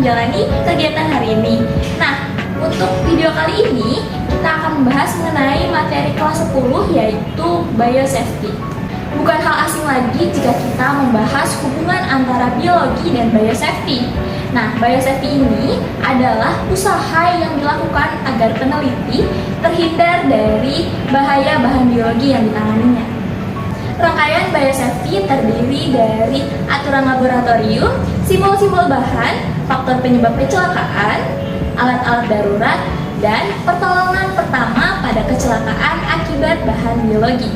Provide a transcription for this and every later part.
menjalani kegiatan hari ini. Nah, untuk video kali ini kita akan membahas mengenai materi kelas 10 yaitu biosafety. Bukan hal asing lagi jika kita membahas hubungan antara biologi dan biosafety. Nah, biosafety ini adalah usaha yang dilakukan agar peneliti terhindar dari bahaya bahan biologi yang ditanganinya. Rangkaian biosafety terdiri dari aturan laboratorium, simbol-simbol bahan, faktor penyebab kecelakaan, alat-alat darurat, dan pertolongan pertama pada kecelakaan akibat bahan biologi.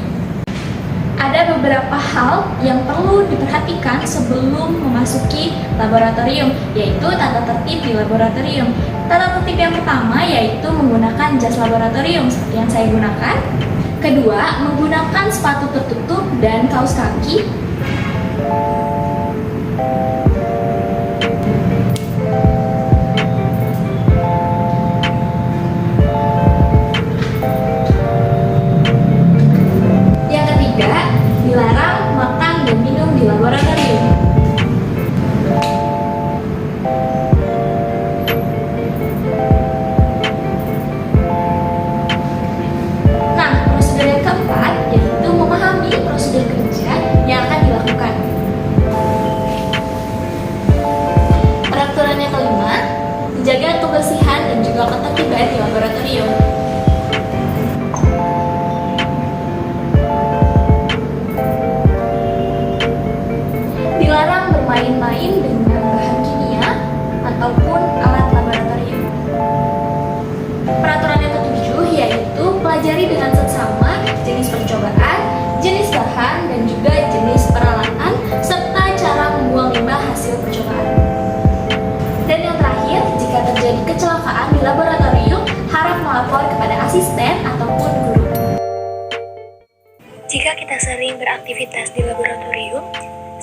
Ada beberapa hal yang perlu diperhatikan sebelum memasuki laboratorium, yaitu tata tertib di laboratorium. Tata tertib yang pertama yaitu menggunakan jas laboratorium seperti yang saya gunakan. Kedua, menggunakan sepatu tertutup dan kaos kaki. Yang ketiga, dilarang makan dan minum di laboratorium. Yang keempat, yaitu memahami prosedur kerja yang akan dilakukan. Peraturan yang kelima, menjaga kebersihan dan juga ketertiban di laboratorium. Dilarang bermain-main dengan bahan kimia ataupun alat laboratorium. Peraturan yang ketujuh, yaitu pelajari dengan seksama jenis percobaan, jenis bahan, dan juga jenis peralatan, serta cara membuang limbah hasil percobaan. Dan yang terakhir, jika terjadi kecelakaan di laboratorium, harap melapor kepada asisten ataupun guru. Jika kita sering beraktivitas di laboratorium,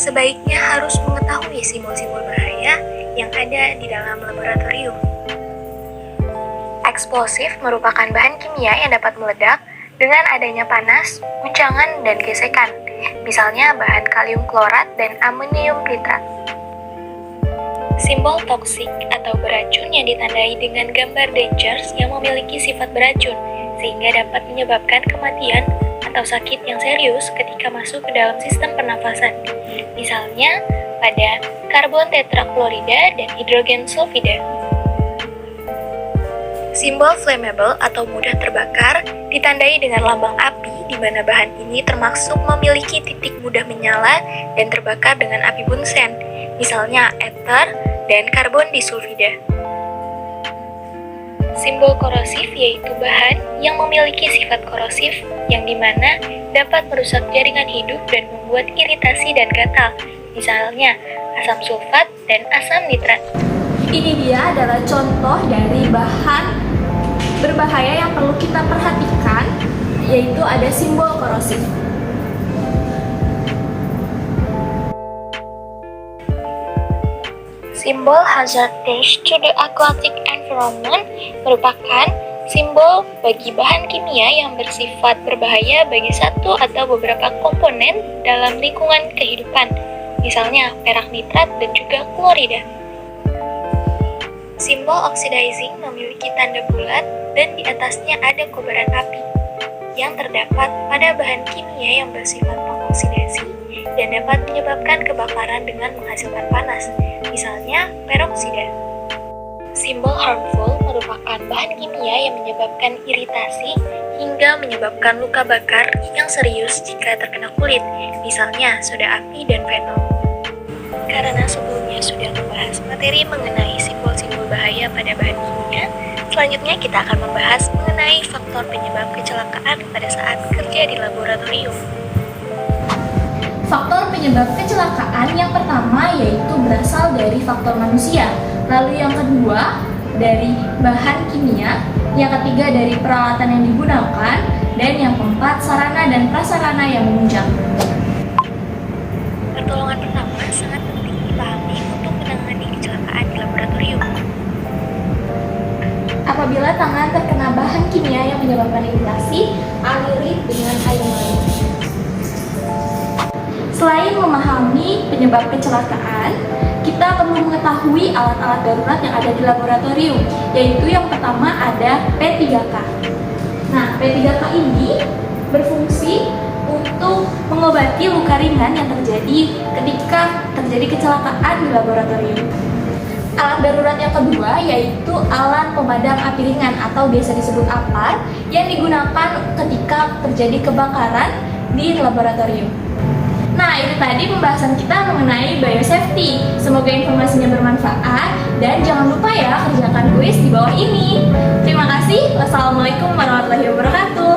sebaiknya harus mengetahui simbol-simbol bahaya yang ada di dalam laboratorium. Eksplosif merupakan bahan kimia yang dapat meledak dengan adanya panas, guncangan, dan gesekan, misalnya bahan kalium klorat dan amonium nitrat. Simbol toksik atau beracun yang ditandai dengan gambar dangers yang memiliki sifat beracun, sehingga dapat menyebabkan kematian atau sakit yang serius ketika masuk ke dalam sistem pernafasan, misalnya pada karbon tetraklorida dan hidrogen sulfida. Simbol flammable atau mudah terbakar ditandai dengan lambang api di mana bahan ini termasuk memiliki titik mudah menyala dan terbakar dengan api bunsen, misalnya ether dan karbon disulfida. Simbol korosif yaitu bahan yang memiliki sifat korosif yang dimana dapat merusak jaringan hidup dan membuat iritasi dan gatal, misalnya asam sulfat dan asam nitrat. Ini dia adalah contoh dari bahan berbahaya yang perlu kita perhatikan, yaitu ada simbol korosif. Simbol hazardous to the aquatic environment merupakan simbol bagi bahan kimia yang bersifat berbahaya bagi satu atau beberapa komponen dalam lingkungan kehidupan, misalnya perak nitrat dan juga klorida. Simbol oxidizing memiliki tanda bulat dan di atasnya ada kobaran api yang terdapat pada bahan kimia yang bersifat pengoksidasi dan dapat menyebabkan kebakaran dengan menghasilkan panas, misalnya peroksida. Simbol harmful merupakan bahan kimia yang menyebabkan iritasi hingga menyebabkan luka bakar yang serius jika terkena kulit, misalnya soda api dan fenol. Karena sebelumnya sudah membahas materi mengenai simbol-simbol bahaya pada bahan kimia, selanjutnya kita akan membahas mengenai faktor penyebab kecelakaan pada saat kerja di laboratorium. Faktor penyebab kecelakaan yang pertama yaitu berasal dari faktor manusia, lalu yang kedua dari bahan kimia, yang ketiga dari peralatan yang digunakan, dan yang keempat sarana dan prasarana yang menunjang. Pertolongan pertama sangat penting dipahami untuk menangani kecelakaan di laboratorium. Apabila tangan terkena bahan kimia yang menyebabkan iritasi, aliri dengan air mengalir. Selain memahami penyebab kecelakaan, kita perlu mengetahui mengetahui alat-alat darurat yang ada di laboratorium, yaitu yang pertama ada P3K. Nah, P3K ini berfungsi untuk mengobati luka ringan yang terjadi ketika terjadi kecelakaan di laboratorium. Alat darurat yang kedua yaitu alat pemadam api ringan atau biasa disebut APAR yang digunakan ketika terjadi kebakaran di laboratorium. Nah, itu tadi pembahasan kita mengenai biosafety. Semoga informasinya bermanfaat dan jangan lupa ya kerjakan kuis di bawah ini. Terima kasih. Wassalamualaikum warahmatullahi wabarakatuh.